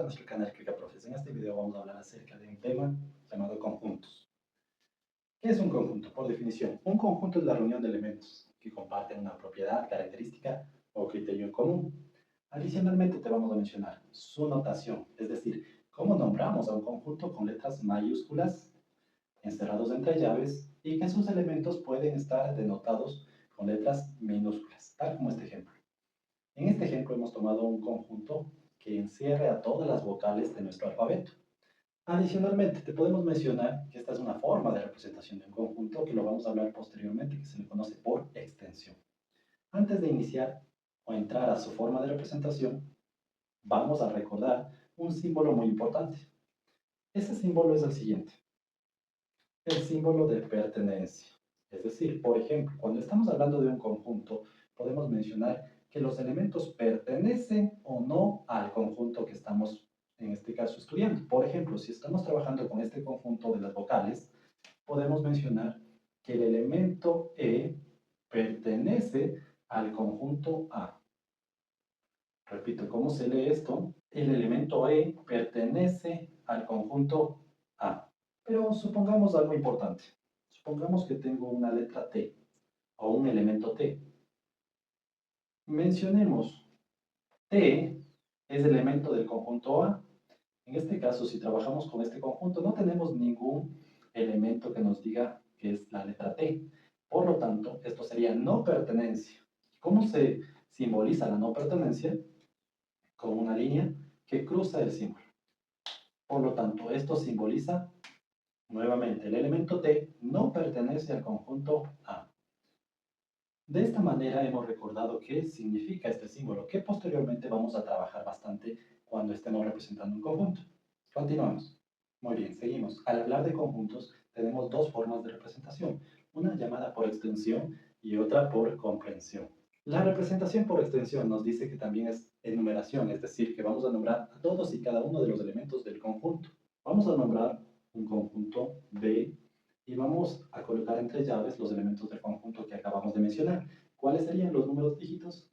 a nuestro canal ClicaProfes. En este video vamos a hablar acerca de un tema llamado conjuntos. ¿Qué es un conjunto? Por definición, un conjunto es la reunión de elementos que comparten una propiedad, característica o criterio en común. Adicionalmente te vamos a mencionar su notación, es decir, cómo nombramos a un conjunto con letras mayúsculas encerrados entre llaves y que sus elementos pueden estar denotados con letras minúsculas, tal como este ejemplo. En este ejemplo hemos tomado un conjunto que encierre a todas las vocales de nuestro alfabeto. Adicionalmente, te podemos mencionar que esta es una forma de representación de un conjunto que lo vamos a hablar posteriormente, que se le conoce por extensión. Antes de iniciar o entrar a su forma de representación, vamos a recordar un símbolo muy importante. Ese símbolo es el siguiente: el símbolo de pertenencia. Es decir, por ejemplo, cuando estamos hablando de un conjunto, podemos mencionar que los elementos pertenecen o no al conjunto que estamos, en este caso, estudiando. Por ejemplo, si estamos trabajando con este conjunto de las vocales, podemos mencionar que el elemento E pertenece al conjunto A. Repito, ¿cómo se lee esto? El elemento E pertenece al conjunto A. Pero supongamos algo importante. Supongamos que tengo una letra T o un elemento T. Mencionemos, T es elemento del conjunto A. En este caso, si trabajamos con este conjunto, no tenemos ningún elemento que nos diga que es la letra T. Por lo tanto, esto sería no pertenencia. ¿Cómo se simboliza la no pertenencia? Con una línea que cruza el símbolo. Por lo tanto, esto simboliza nuevamente el elemento T no pertenece al conjunto A. De esta manera hemos recordado qué significa este símbolo, que posteriormente vamos a trabajar bastante cuando estemos representando un conjunto. Continuamos. Muy bien, seguimos. Al hablar de conjuntos, tenemos dos formas de representación, una llamada por extensión y otra por comprensión. La representación por extensión nos dice que también es enumeración, es decir, que vamos a nombrar a todos y cada uno de los elementos del conjunto. Vamos a nombrar un conjunto B y vamos a colocar entre llaves los elementos del conjunto que acabamos de mencionar. ¿Cuáles serían los números dígitos?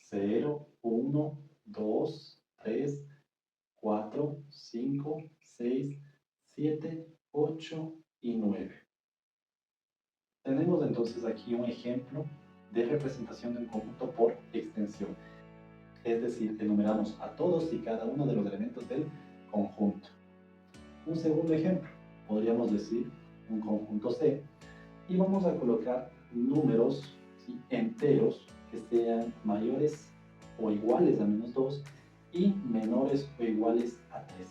0, 1, 2, 3, 4, 5, 6, 7, 8 y 9. Tenemos entonces aquí un ejemplo de representación de un conjunto por extensión. Es decir, enumeramos a todos y cada uno de los elementos del conjunto. Un segundo ejemplo, podríamos decir un conjunto C, y vamos a colocar números, ¿sí?, enteros que sean mayores o iguales a -2 y menores o iguales a 3.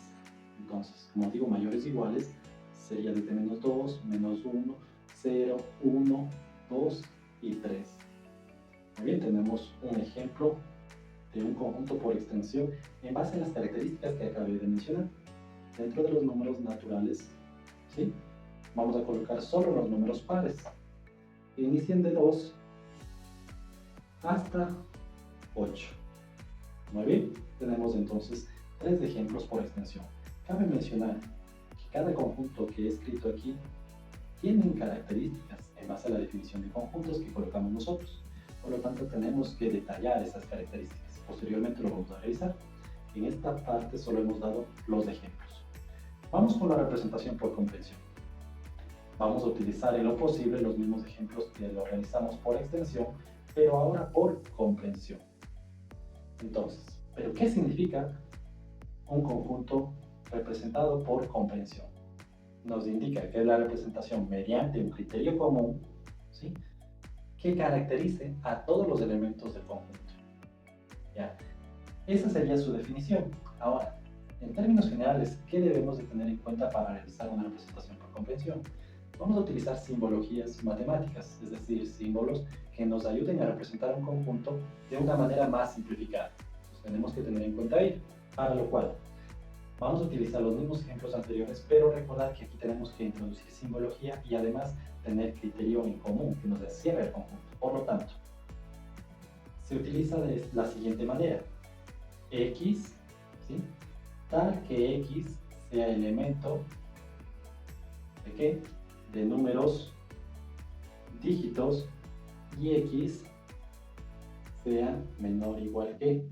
Entonces, como digo, mayores o iguales sería desde -2, -1, 0, 1, 2 y 3. Muy bien, tenemos un ejemplo de un conjunto por extensión en base a las características que acabé de mencionar. Dentro de los números naturales, ¿sí?, vamos a colocar solo los números pares. Inician de 2 hasta 8. Muy bien, tenemos entonces 3 ejemplos por extensión. Cabe mencionar que cada conjunto que he escrito aquí tiene características en base a la definición de conjuntos que colocamos nosotros. Por lo tanto, tenemos que detallar esas características. Posteriormente lo vamos a revisar. En esta parte solo hemos dado los ejemplos. Vamos con la representación por comprensión. Vamos a utilizar en lo posible los mismos ejemplos que lo realizamos por extensión, pero ahora por comprensión. Entonces, ¿pero qué significa un conjunto representado por comprensión? Nos indica que es la representación mediante un criterio común, ¿sí?, que caracterice a todos los elementos del conjunto. ¿Ya? Esa sería su definición. Ahora, en términos generales, ¿qué debemos de tener en cuenta para realizar una representación por comprensión? Vamos a utilizar simbologías matemáticas, es decir, símbolos que nos ayuden a representar un conjunto de una manera más simplificada. Entonces, tenemos que tener en cuenta ello, para lo cual vamos a utilizar los mismos ejemplos anteriores, pero recordar que aquí tenemos que introducir simbología y además tener criterio en común que nos encierre el conjunto. Por lo tanto, se utiliza de la siguiente manera: X, ¿sí?, tal que X sea elemento ¿de qué? De números, dígitos, y X sea menor o igual que.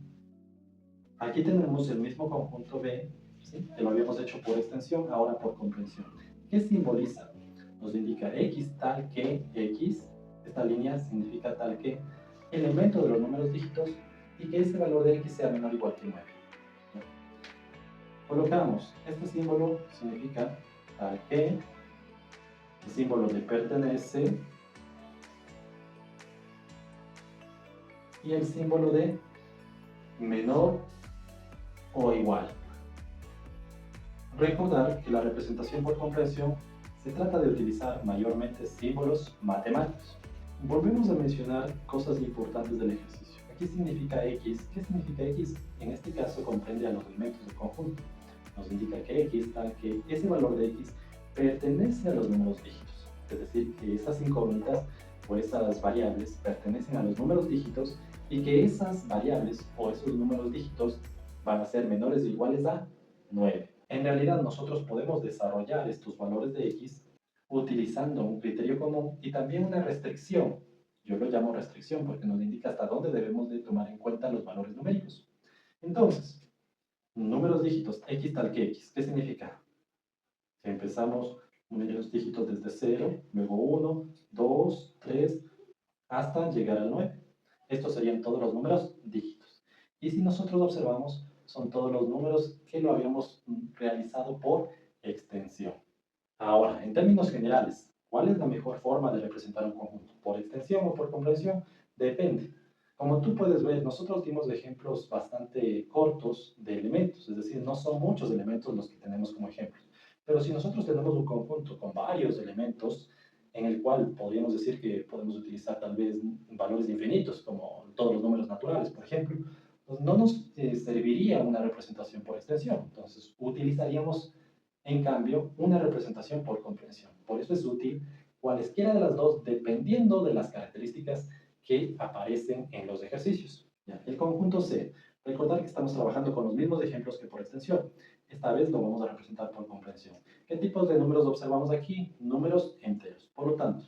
Aquí tenemos el mismo conjunto B, ¿sí? Que lo habíamos hecho por extensión, ahora por comprensión. ¿Qué simboliza? Nos indica X tal que X, esta línea significa tal que elemento de los números dígitos y que ese valor de X sea menor o igual que 9. Colocamos, este símbolo significa tal que, el símbolo de pertenece y el símbolo de menor o igual. Recordar que la representación por comprensión se trata de utilizar mayormente símbolos matemáticos. Volvemos a mencionar cosas importantes del ejercicio. Aquí significa X. ¿Qué significa X? En este caso comprende a los elementos del conjunto. Nos indica que X tal que ese valor de X pertenece a los números dígitos. Es decir, que esas incógnitas o esas variables pertenecen a los números dígitos y que esas variables o esos números dígitos van a ser menores o iguales a 9. En realidad nosotros podemos desarrollar estos valores de X utilizando un criterio común y también una restricción. Yo lo llamo restricción porque nos indica hasta dónde debemos de tomar en cuenta los valores numéricos. Entonces, números dígitos, X tal que X, ¿qué significa? Que empezamos números dígitos desde 0, luego 1, 2, 3, hasta llegar al 9. Estos serían todos los números dígitos. Y si nosotros observamos, son todos los números que lo habíamos realizado por extensión. Ahora, en términos generales, ¿cuál es la mejor forma de representar un conjunto? ¿Por extensión o por comprensión? Depende. Como tú puedes ver, nosotros dimos ejemplos bastante cortos de elementos, es decir, no son muchos elementos los que tenemos como ejemplos. Pero si nosotros tenemos un conjunto con varios elementos, en el cual podríamos decir que podemos utilizar tal vez valores infinitos, como todos los números naturales, por ejemplo, pues no nos serviría una representación por extensión. Entonces, utilizaríamos en cambio, una representación por comprensión. Por eso es útil cualesquiera de las dos, dependiendo de las características que aparecen en los ejercicios. ¿Ya? El conjunto C. Recordar que estamos trabajando con los mismos ejemplos que por extensión. Esta vez lo vamos a representar por comprensión. ¿Qué tipos de números observamos aquí? Números enteros. Por lo tanto,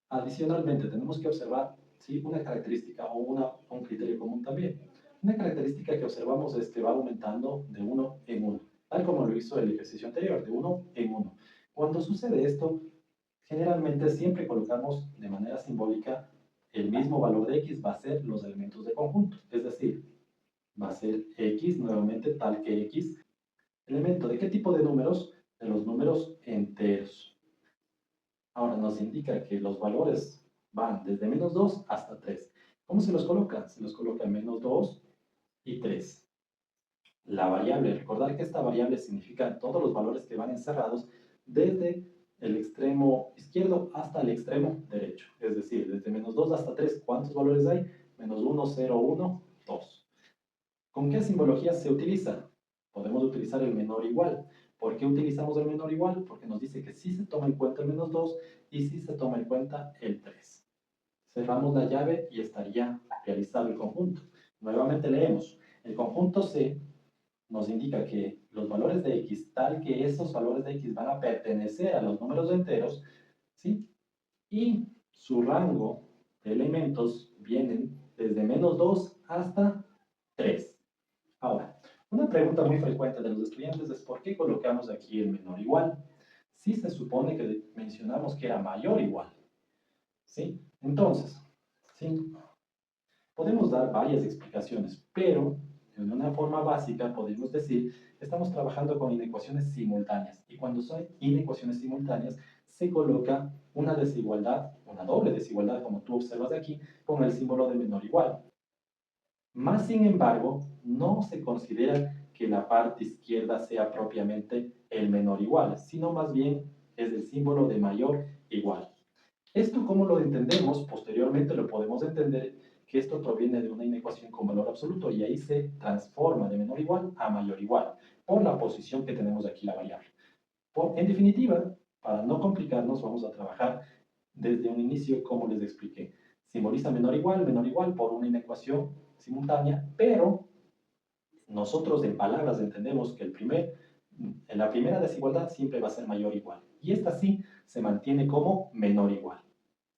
adicionalmente tenemos que observar ¿sí? una característica o un criterio común también. Una característica que observamos es que va aumentando de uno en uno, tal como lo hizo el ejercicio anterior, de uno en uno. Cuando sucede esto, generalmente siempre colocamos de manera simbólica el mismo valor de X va a ser los elementos de conjunto, es decir, va a ser X nuevamente tal que X, elemento de qué tipo de números, de los números enteros. Ahora nos indica que los valores van desde menos 2 hasta 3. ¿Cómo se los coloca? Se los coloca menos 2 y 3. La variable, recordar que esta variable significa todos los valores que van encerrados desde el extremo izquierdo hasta el extremo derecho. Es decir, desde menos 2 hasta 3, ¿cuántos valores hay? Menos 1, 0, 1, 2. ¿Con qué simbología se utiliza? Podemos utilizar el menor igual. ¿Por qué utilizamos el menor igual? Porque nos dice que sí se toma en cuenta el menos 2 y sí se toma en cuenta el 3. Cerramos la llave y estaría realizado el conjunto. Nuevamente leemos. El conjunto C nos indica que los valores de X, tal que esos valores de X van a pertenecer a los números enteros, ¿sí? Y su rango de elementos vienen desde menos 2 hasta 3. Ahora, una pregunta muy frecuente de los estudiantes es ¿por qué colocamos aquí el menor igual? Si se supone que mencionamos que era mayor igual, ¿sí? Entonces, ¿sí? Podemos dar varias explicaciones, pero de una forma básica podemos decir que estamos trabajando con inecuaciones simultáneas y cuando son inecuaciones simultáneas se coloca una desigualdad, una doble desigualdad como tú observas aquí, con el símbolo de menor igual. Más sin embargo, no se considera que la parte izquierda sea propiamente el menor igual, sino más bien es el símbolo de mayor igual. Esto, ¿cómo lo entendemos? Posteriormente lo podemos entender que esto proviene de una inecuación con valor absoluto y ahí se transforma de menor igual a mayor igual por la posición que tenemos aquí la variable. En definitiva, para no complicarnos, vamos a trabajar desde un inicio como les expliqué. Simboliza menor igual por una inecuación simultánea, pero nosotros en palabras entendemos que en la primera desigualdad siempre va a ser mayor igual. Y esta sí se mantiene como menor igual.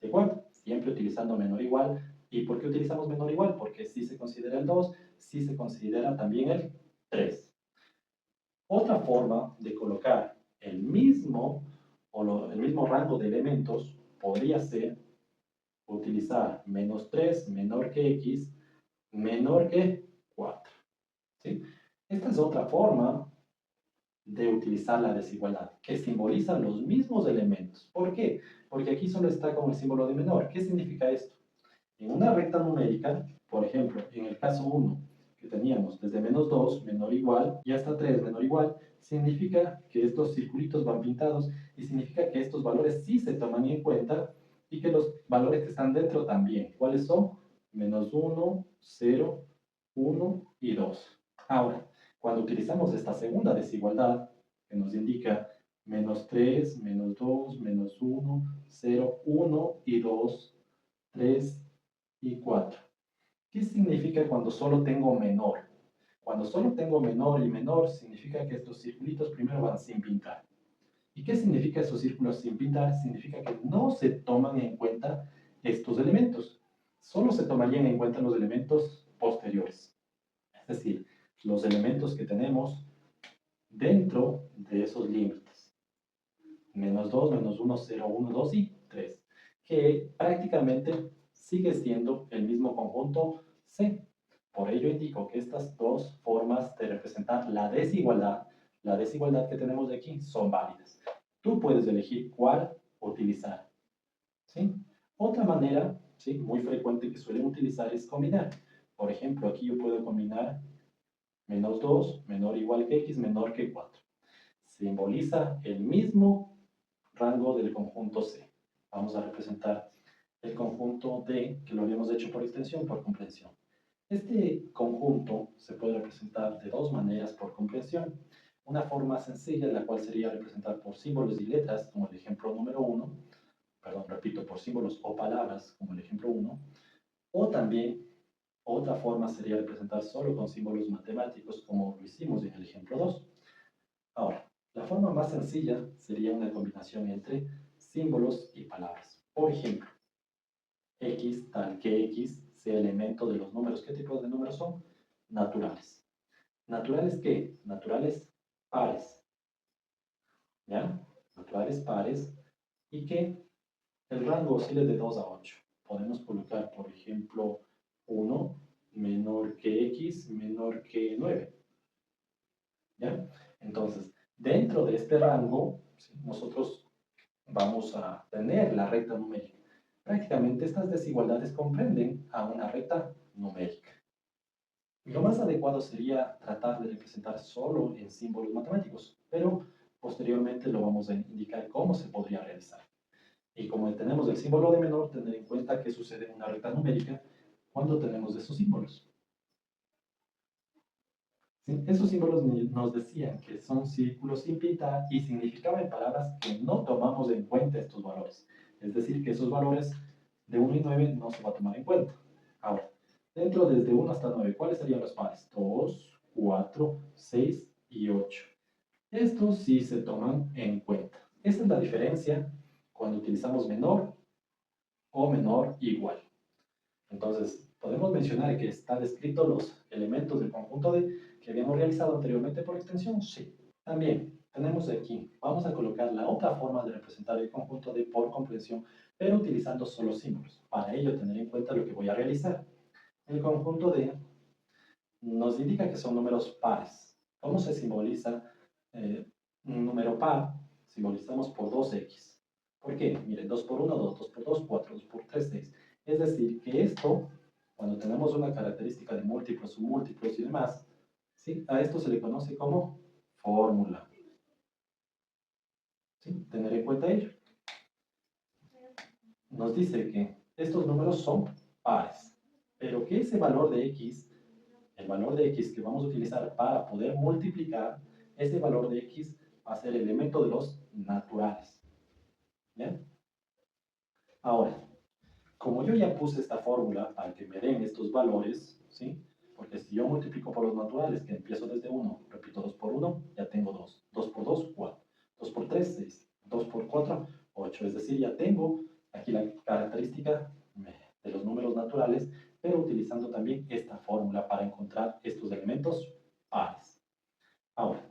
¿De acuerdo? Siempre utilizando menor igual ¿Y por qué utilizamos menor o igual? Porque sí se considera el 2, sí se considera también el 3. Otra forma de colocar el mismo el mismo rango de elementos podría ser utilizar menos 3 menor que x menor que 4. ¿Sí? Esta es otra forma de utilizar la desigualdad, que simboliza los mismos elementos. ¿Por qué? Porque aquí solo está con el símbolo de menor. ¿Qué significa esto? En una recta numérica, por ejemplo, en el caso 1, que teníamos desde menos 2, menor o igual, y hasta 3, menor o igual, significa que estos circulitos van pintados y significa que estos valores sí se toman en cuenta y que los valores que están dentro también. ¿Cuáles son? Menos 1, 0, 1 y 2. Ahora, cuando utilizamos esta segunda desigualdad, que nos indica menos 3, menos 2, menos 1, 0, 1 y 2, 3 y 4. ¿Qué significa cuando solo tengo menor? Cuando solo tengo menor y menor, significa que estos circulitos primero van sin pintar. ¿Y qué significa esos círculos sin pintar? Significa que no se toman en cuenta estos elementos. Solo se tomarían en cuenta los elementos posteriores. Es decir, los elementos que tenemos dentro de esos límites. Menos 2, menos 1, 0, 1, 2 y 3. Que prácticamente sigue siendo el mismo conjunto C. Por ello indico que estas dos formas de representar la desigualdad que tenemos de aquí, son válidas. Tú puedes elegir cuál utilizar. ¿Sí? Otra manera, ¿sí?, muy frecuente que suelen utilizar es combinar. Por ejemplo, aquí yo puedo combinar menos 2, menor o igual que x, menor que 4. Simboliza el mismo rango del conjunto C. Vamos a representar el conjunto D, que lo habíamos hecho por extensión, por comprensión. Este conjunto se puede representar de dos maneras por comprensión. Una forma sencilla, la cual sería representar por símbolos y letras, como el ejemplo número 1, perdón, repito, por símbolos o palabras, como el ejemplo 1, o también otra forma sería representar solo con símbolos matemáticos, como lo hicimos en el ejemplo 2. Ahora, la forma más sencilla sería una combinación entre símbolos y palabras. Por ejemplo, x tal que x sea elemento de los números. ¿Qué tipos de números son? Naturales. ¿Naturales qué? Naturales pares. ¿Ya? Naturales pares y que el rango oscile de 2 a 8. Podemos colocar, por ejemplo, 1 menor que x menor que 9. ¿Ya? Entonces, dentro de este rango, ¿sí?, nosotros vamos a tener la recta numérica. Prácticamente estas desigualdades comprenden a una recta numérica. Lo más adecuado sería tratar de representar solo en símbolos matemáticos, pero posteriormente lo vamos a indicar cómo se podría realizar. Y como tenemos el símbolo de menor, tener en cuenta qué sucede en una recta numérica cuando tenemos esos símbolos. ¿Sí? Esos símbolos nos decían que son círculos sin pintar y significaban en palabras que no tomamos en cuenta estos valores. Es decir, que esos valores de 1 y 9 no se va a tomar en cuenta. Ahora, dentro desde 1 hasta 9, ¿cuáles serían los pares? 2, 4, 6 y 8. Estos sí se toman en cuenta. Esta es la diferencia cuando utilizamos menor o menor igual. Entonces, podemos mencionar que está descrito los elementos del conjunto D que habíamos realizado anteriormente por extensión. Sí. También tenemos aquí, vamos a colocar la otra forma de representar el conjunto D por comprensión, pero utilizando solo símbolos. Para ello, tener en cuenta lo que voy a realizar. El conjunto D nos indica que son números pares. ¿Cómo se simboliza un número par? Simbolizamos por 2x. ¿Por qué? Miren, 2 por 1, 2, 2 por 2, 4, 2 por 3, 6. Es decir, que esto, cuando tenemos una característica de múltiplos, submúltiplos y demás, ¿sí?, a esto se le conoce como fórmula. ¿Sí? Tener en cuenta ello. Nos dice que estos números son pares, pero que ese valor de x, el valor de x que vamos a utilizar para poder multiplicar, ese valor de x va a ser el elemento de los naturales. ¿Bien? Ahora, como yo ya puse esta fórmula para que me den estos valores, ¿sí?, porque si yo multiplico por los naturales, que empiezo desde 1, repito, 2 por 1, ya tengo 2. 2 por 2, 4. 2 por 3, 6. 2 por 4, 8. Es decir, ya tengo aquí la característica de los números naturales. naturales, pero utilizando también esta fórmula para encontrar estos elementos pares. Ahora,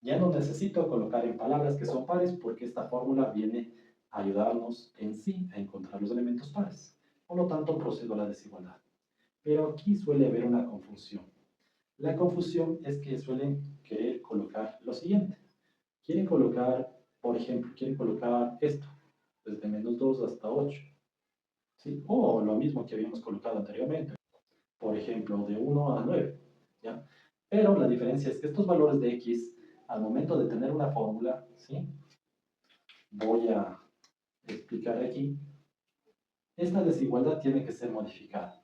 ya no necesito colocar en palabras que son pares porque esta fórmula viene a ayudarnos en sí a encontrar los elementos pares. Por lo tanto, procedo a la desigualdad. Pero aquí suele haber una confusión. La confusión es que suelen querer colocar lo siguiente. Quieren colocar, por ejemplo, quieren colocar esto, desde -2 hasta 8. ¿Sí? O lo mismo que habíamos colocado anteriormente. Por ejemplo, de 1 a 9. ¿Ya? Pero la diferencia es que estos valores de x, al momento de tener una fórmula, ¿sí? Voy a explicar aquí, esta desigualdad tiene que ser modificada.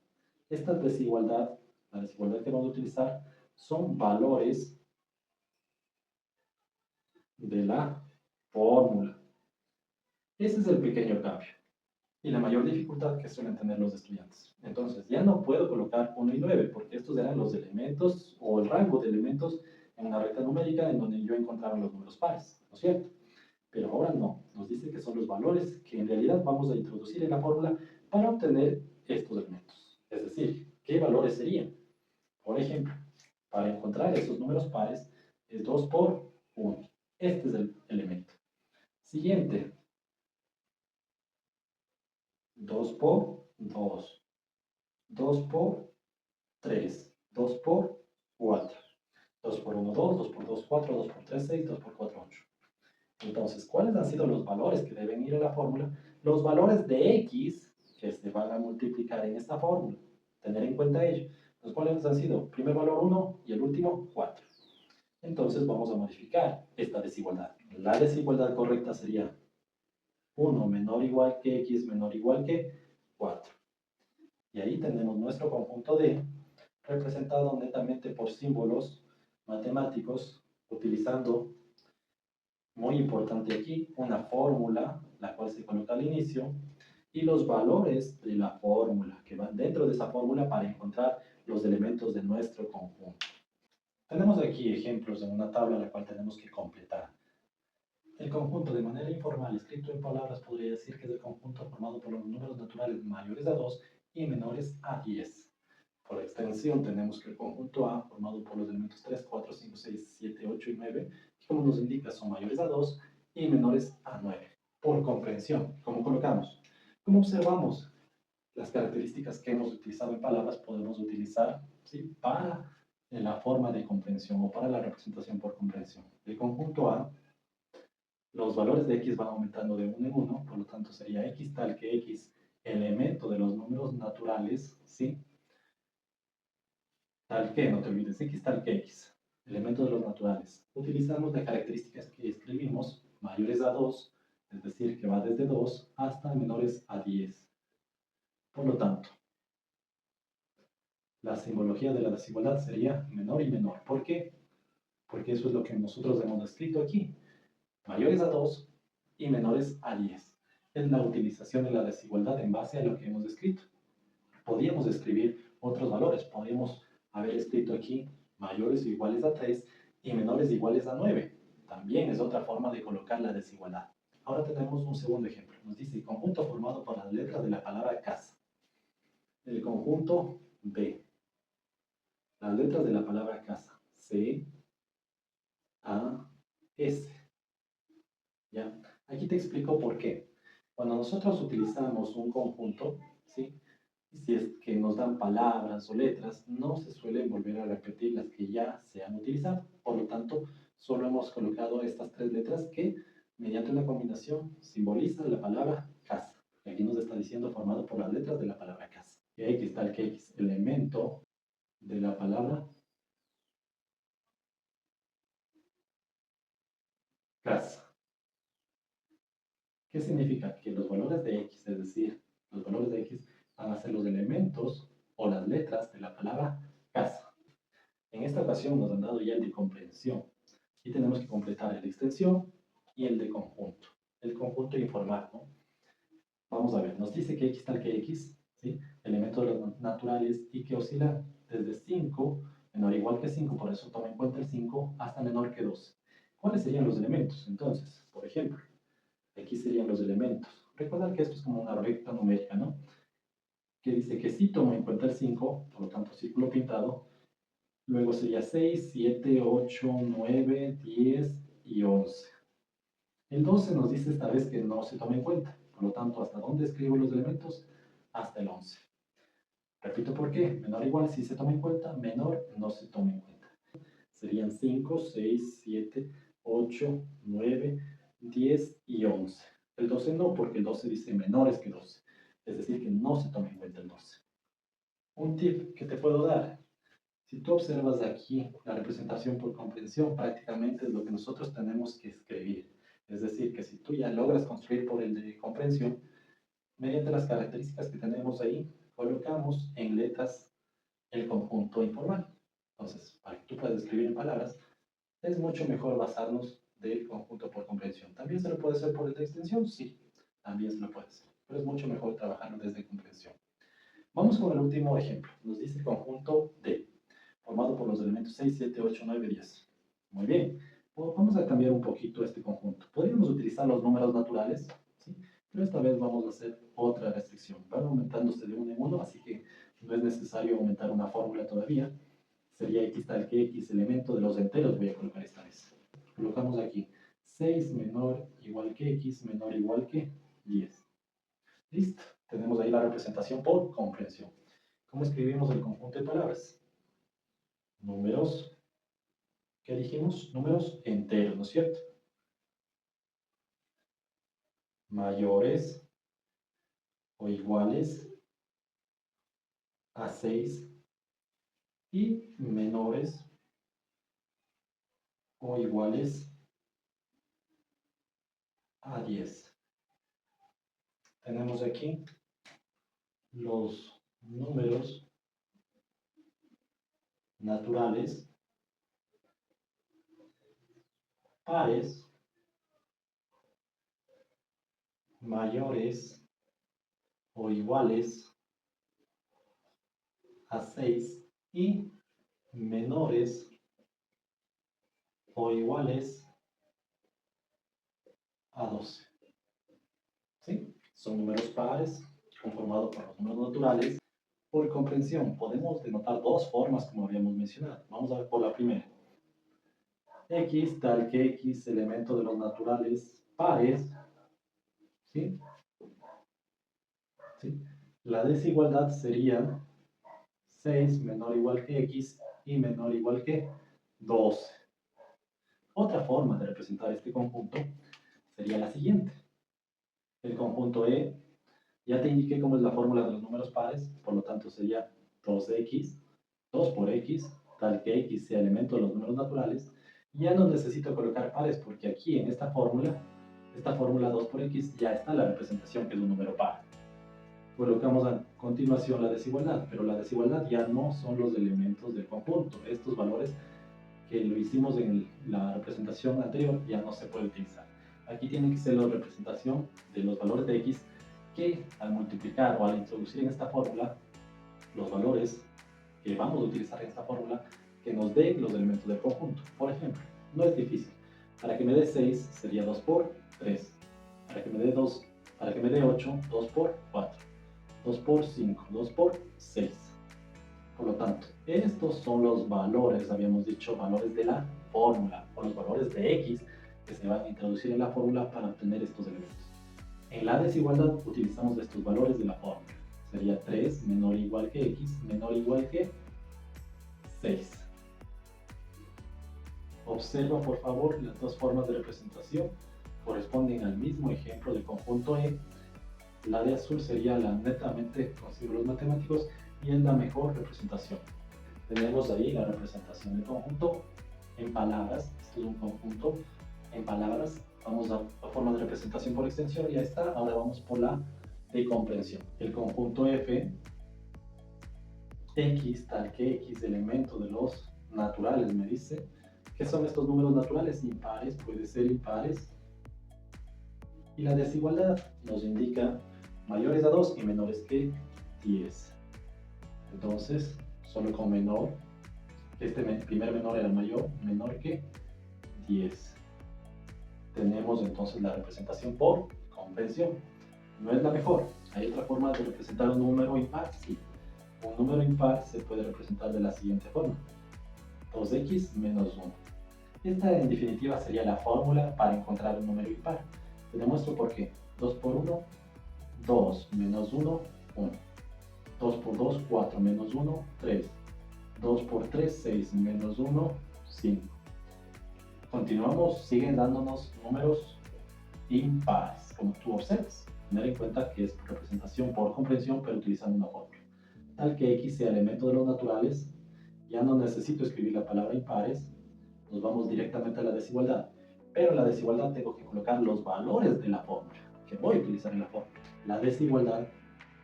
Esta desigualdad, la desigualdad que vamos a utilizar, son valores de la fórmula. Ese es el pequeño cambio y la mayor dificultad que suelen tener los estudiantes. Entonces, ya no puedo colocar 1 y 9 porque estos eran los elementos o el rango de elementos en una recta numérica en donde yo encontraba los números pares, ¿no es cierto? Pero ahora no, nos dice que son los valores que en realidad vamos a introducir en la fórmula para obtener estos elementos. Es decir, ¿qué valores serían? Por ejemplo, para encontrar esos números pares es 2 por 1. Este es el elemento. Siguiente, 2 por 2, 2 por 3, 2 por 4, 2 por 1, 2, 2 por 2, 4, 2 por 3, 6, 2 por 4, 8. Entonces, ¿cuáles han sido los valores que deben ir a la fórmula? Los valores de x que se van a multiplicar en esta fórmula. Tener en cuenta ello. Los cuales han sido primer valor 1 y el último 4. Entonces vamos a modificar esta desigualdad. La desigualdad correcta sería 1 menor o igual que x menor o igual que 4. Y ahí tenemos nuestro conjunto D representado netamente por símbolos matemáticos utilizando, muy importante aquí, una fórmula, la cual se coloca al inicio, y los valores de la fórmula, que van dentro de esa fórmula para encontrar los elementos de nuestro conjunto. Tenemos aquí ejemplos en una tabla la cual tenemos que completar. El conjunto, de manera informal, escrito en palabras, podría decir que es el conjunto formado por los números naturales mayores a 2 y menores a 10. Por extensión, tenemos que el conjunto A, formado por los elementos 3, 4, 5, 6, 7, 8 y 9, que como nos indica son mayores a 2 y menores a 9. Por comprensión, ¿cómo colocamos? Como observamos, las características que hemos utilizado en palabras podemos utilizar, ¿sí?, para la forma de comprensión o para la representación por comprensión. El conjunto A, los valores de x van aumentando de 1 en 1, por lo tanto sería x tal que x, elemento de los números naturales, ¿sí?, tal que, no te olvides, x tal que x, elemento de los naturales. Utilizamos las características que escribimos, mayores a 2, es decir, que va desde 2 hasta menores a 10. Por lo tanto, la simbología de la desigualdad sería menor y menor. ¿Por qué? Porque eso es lo que nosotros hemos escrito aquí. Mayores a 2 y menores a 10. Es la utilización de la desigualdad en base a lo que hemos escrito. Podríamos escribir otros valores. Podríamos haber escrito aquí mayores o iguales a 3 y menores iguales a 9. También es otra forma de colocar la desigualdad. Ahora tenemos un segundo ejemplo. Nos dice conjunto formado por las letras de la palabra casa. El conjunto B. Las letras de la palabra casa. C, A, S. ¿Ya? Aquí te explico por qué. Cuando nosotros utilizamos un conjunto, ¿sí?, si es que nos dan palabras o letras, no se suelen volver a repetir las que ya se han utilizado. Por lo tanto, solo hemos colocado estas tres letras que, mediante una combinación, simbolizan la palabra casa. Y aquí nos está diciendo formado por las letras de la palabra casa. Y X tal que X, elemento de la palabra casa. ¿Qué significa? Que los valores de X, es decir, los valores de X van a ser los elementos o las letras de la palabra casa. En esta ocasión nos han dado ya el de comprensión y tenemos que completar el de extensión y el de conjunto. El conjunto informal, ¿no? Vamos a ver, nos dice que X tal que X, ¿sí?, elementos de los naturales y que oscilan desde 5, menor o igual que 5, por eso toma en cuenta el 5, hasta menor que 12. ¿Cuáles serían los elementos? Entonces, por ejemplo, aquí serían los elementos. Recordar que esto es como una recta numérica, ¿no? que dice que sí toma en cuenta el 5, por lo tanto círculo pintado. Luego sería 6, 7, 8, 9, 10 y 11. El 12 nos dice esta vez que no se toma en cuenta, por lo tanto, ¿hasta dónde escribo los elementos? Hasta el 11. Repito por qué. Menor o igual sí se toma en cuenta, menor no se toma en cuenta. Serían 5, 6, 7, 8, 9, 10 y 11. El 12 no, porque el 12 dice menores que 12. Es decir, que no se toma en cuenta el 12. Un tip que te puedo dar. Si tú observas aquí la representación por comprensión, prácticamente es lo que nosotros tenemos que escribir. Es decir, que si tú ya logras construir por el de comprensión, mediante las características que tenemos ahí, colocamos en letras el conjunto informal. Entonces, para que tú puedas escribir en palabras, es mucho mejor basarnos del conjunto por comprensión. ¿También se lo puede hacer por el de extensión? Sí, también se lo puede hacer, pero es mucho mejor trabajarlo desde comprensión. Vamos con el último ejemplo. Nos dice el conjunto D, formado por los elementos 6, 7, 8, 9, 10. Muy bien. Vamos a cambiar un poquito este conjunto. Podríamos utilizar los números naturales, ¿sí? Pero esta vez vamos a hacer otra restricción. Van aumentándose de uno en uno, así que no es necesario aumentar una fórmula todavía. Sería x tal que x elemento de los enteros, voy a colocar esta vez. Colocamos aquí 6 menor igual que x menor igual que 10. Listo. Tenemos ahí la representación por comprensión. ¿Cómo escribimos el conjunto de palabras? Números, ¿qué dijimos? Números enteros, ¿no es cierto? Mayores o iguales a 6 y menores o iguales a 10. Tenemos aquí los números naturales, pares, mayores o iguales a 6 y menores o iguales a 12. ¿Sí? Son números pares conformados por los números naturales. Por comprensión, podemos denotar dos formas como habíamos mencionado. Vamos a ver por la primera. X tal que X elemento de los naturales pares. ¿Sí? ¿Sí? La desigualdad sería 6 menor o igual que X y menor o igual que 12. Otra forma de representar este conjunto sería la siguiente. El conjunto E, ya te indiqué cómo es la fórmula de los números pares, por lo tanto sería 2x, 2 por x, tal que x sea elemento de los números naturales. Ya no necesito colocar pares porque aquí en esta fórmula 2 por x, ya está la representación que es un número par. Colocamos a continuación la desigualdad, pero la desigualdad ya no son los elementos del conjunto. Estos valores que lo hicimos en la representación anterior ya no se puede utilizar. Aquí tiene que ser la representación de los valores de x que al multiplicar o al introducir en esta fórmula los valores que vamos a utilizar en esta fórmula que nos den los elementos del conjunto. Por ejemplo, no es difícil. Para que me dé 6 sería 2 por 3. Para que me dé 8, 2 por 4. 2 por 5, 2 por 6. Por lo tanto, estos son los valores, habíamos dicho, valores de la fórmula, o los valores de x que se van a introducir en la fórmula para obtener estos elementos. En la desigualdad utilizamos estos valores de la fórmula. Sería 3 menor o igual que x menor o igual que 6. Observa por favor las dos formas de representación corresponden al mismo ejemplo del conjunto E. La de azul sería la netamente con símbolos matemáticos y es la mejor representación. Tenemos ahí la representación del conjunto en palabras. Esto es un conjunto en palabras. Vamos a la forma de representación por extensión, ya está. Ahora vamos por la de comprensión. El conjunto F, X tal que X elemento de los naturales, me dice. ¿Qué son estos números naturales? Impares, puede ser impares. Y la desigualdad nos indica mayores a 2 y menores que 10. Entonces, solo con menor, este primer menor era mayor, menor que 10. Tenemos entonces la representación por comprensión. No es la mejor, ¿Hay otra forma de representar un número impar? Sí. Un número impar se puede representar de la siguiente forma. 2x menos 1. Esta en definitiva sería la fórmula para encontrar un número impar. Te demuestro por qué. 2 por 1, 2 menos 1, 1. 2 por 2, 4 menos 1, 3. 2 por 3, 6 menos 1, 5. Continuamos, siguen dándonos números impares, como tú observas. Tener en cuenta que es representación por comprensión, pero utilizando una fórmula. Tal que x sea elemento de los naturales, ya no necesito escribir la palabra impares, nos vamos directamente a la desigualdad. Pero en la desigualdad tengo que colocar los valores de la fórmula, que voy a utilizar en la fórmula. La desigualdad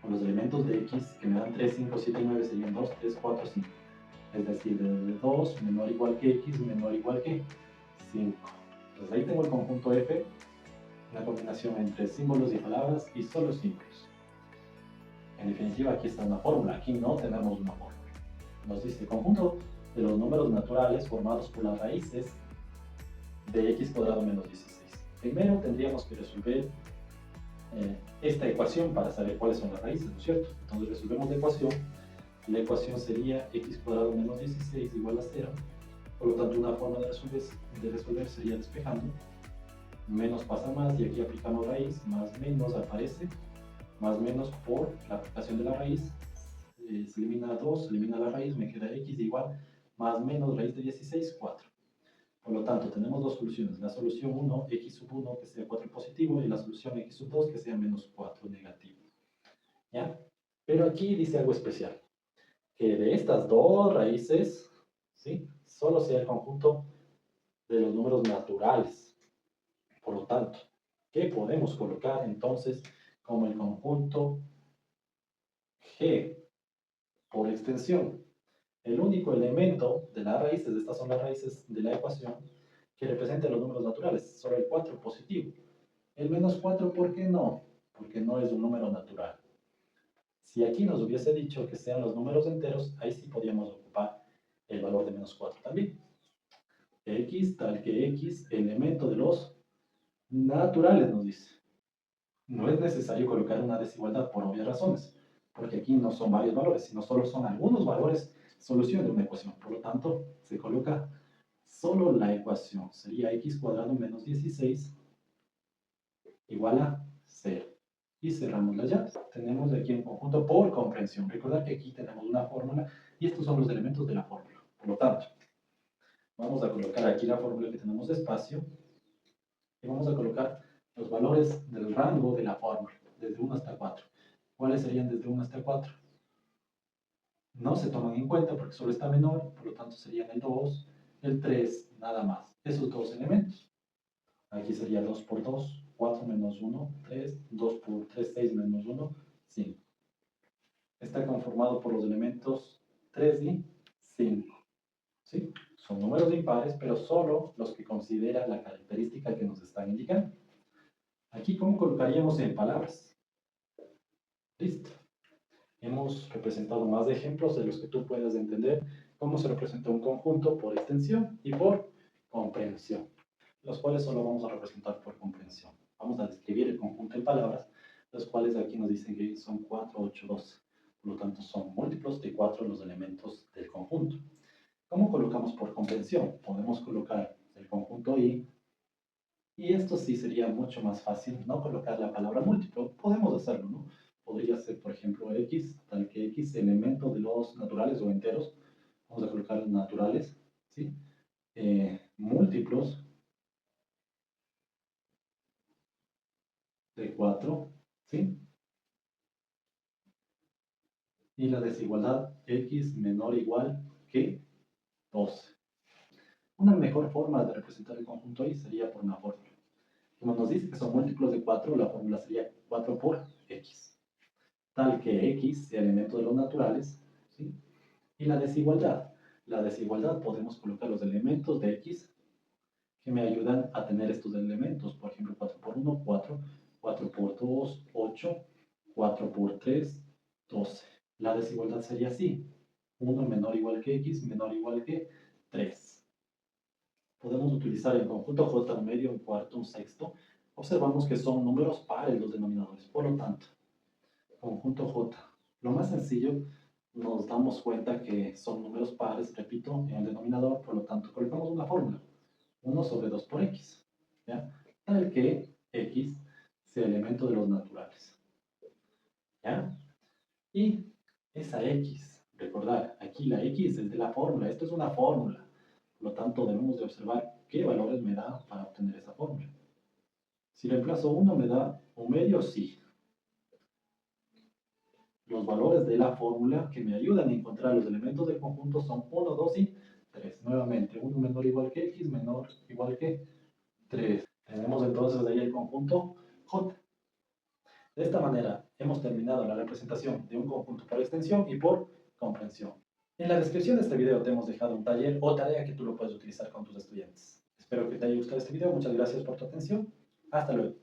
con los elementos de x que me dan 3, 5, 7 y 9 serían 2, 3, 4, 5. Es decir, de 2 menor o igual que x menor o igual que 5. Entonces ahí tengo el conjunto F, una combinación entre símbolos y palabras y solo símbolos. En definitiva, aquí está una fórmula, aquí no tenemos una fórmula. Nos dice conjunto de los números naturales formados por las raíces de x cuadrado menos 16. Primero tendríamos que resolver esta ecuación para saber cuáles son las raíces, ¿no es cierto? Entonces resolvemos la ecuación. La ecuación sería x cuadrado menos 16 igual a 0. Por lo tanto, una forma de resolver sería despejando. Menos pasa más y aquí aplicamos raíz, más menos aparece, más menos por la aplicación de la raíz, se elimina 2, se elimina la raíz, me queda x igual más menos raíz de 16, 4. Por lo tanto, tenemos dos soluciones, la solución 1, x sub 1 que sea 4 positivo y la solución x sub 2 que sea menos 4 negativo. ¿Ya? Pero aquí dice algo especial, que de estas dos raíces, ¿sí?, solo sea el conjunto de los números naturales. Por lo tanto, ¿qué podemos colocar entonces como el conjunto G por extensión? El único elemento de las raíces, estas son las raíces de la ecuación, que representa los números naturales, solo el 4 positivo. El menos 4, ¿por qué no? Porque no es un número natural. Si aquí nos hubiese dicho que sean los números enteros, ahí sí podíamos ocupar el valor de menos 4 también. X tal que X, elemento de los naturales, nos dice. No es necesario colocar una desigualdad por obvias razones, porque aquí no son varios valores, sino solo son algunos valores solución de una ecuación. Por lo tanto, se coloca solo la ecuación. Sería x cuadrado menos 16 igual a 0. Y cerramos la llave. Tenemos aquí en conjunto por comprensión. Recordad que aquí tenemos una fórmula y estos son los elementos de la fórmula. Por lo tanto, vamos a colocar aquí la fórmula que tenemos de espacio y vamos a colocar los valores del rango de la fórmula, desde 1 hasta 4. ¿Cuáles serían desde 1 hasta 4? No se toman en cuenta porque solo está menor, por lo tanto serían el 2, el 3, nada más. Esos dos elementos. Aquí sería 2 por 2, 4 menos 1, 3, 2 por 3, 6 menos 1, 5. Está conformado por los elementos 3 y 5. ¿Sí? Son números impares, pero solo los que considera la característica que nos están indicando. Aquí, ¿cómo colocaríamos en palabras? Listo. Hemos representado más ejemplos de los que tú puedas entender cómo se representa un conjunto por extensión y por comprensión, los cuales solo vamos a representar por comprensión. Vamos a describir el conjunto en palabras, los cuales aquí nos dicen que son 4, 8, 12. Por lo tanto, son múltiplos de 4 los elementos del conjunto. ¿Cómo colocamos por comprensión? Podemos colocar el conjunto I, y esto sí sería mucho más fácil, no colocar la palabra múltiplo. Podemos hacerlo, ¿no? Podría ser, por ejemplo, x, tal que x, elemento de los naturales o enteros. Vamos a colocar los naturales, ¿sí? Múltiplos de 4, ¿sí? Y la desigualdad x menor o igual que 12. Una mejor forma de representar el conjunto I sería por una fórmula. Como nos dice que son múltiplos de 4, la fórmula sería 4 por x. Tal que x sea elemento de los naturales, ¿sí? Y la desigualdad. La desigualdad podemos colocar los elementos de x que me ayudan a tener estos elementos. Por ejemplo, 4 por 1, 4, 4 por 2, 8, 4 por 3, 12. La desigualdad sería así. 1 menor o igual que x, menor o igual que 3. Podemos utilizar el conjunto j, un medio, un cuarto, un sexto. Observamos que son números pares los denominadores. Por lo tanto, conjunto J. Lo más sencillo, nos damos cuenta que son números pares, repito, en el denominador, por lo tanto colocamos una fórmula, 1 sobre 2 por x, ¿ya? Tal que x sea elemento de los naturales, ¿ya? Y esa x, recordar, aquí la x es de la fórmula, esto es una fórmula, por lo tanto debemos de observar qué valores me da para obtener esa fórmula. Si reemplazo 1 me da 1/2, sí. Los valores de la fórmula que me ayudan a encontrar los elementos del conjunto son 1, 2 y 3. Nuevamente, 1 menor igual que x, menor igual que 3. Tenemos entonces ahí el conjunto J. De esta manera, hemos terminado la representación de un conjunto por extensión y por comprensión. En la descripción de este video te hemos dejado un taller o tarea que tú lo puedes utilizar con tus estudiantes. Espero que te haya gustado este video. Muchas gracias por tu atención. Hasta luego.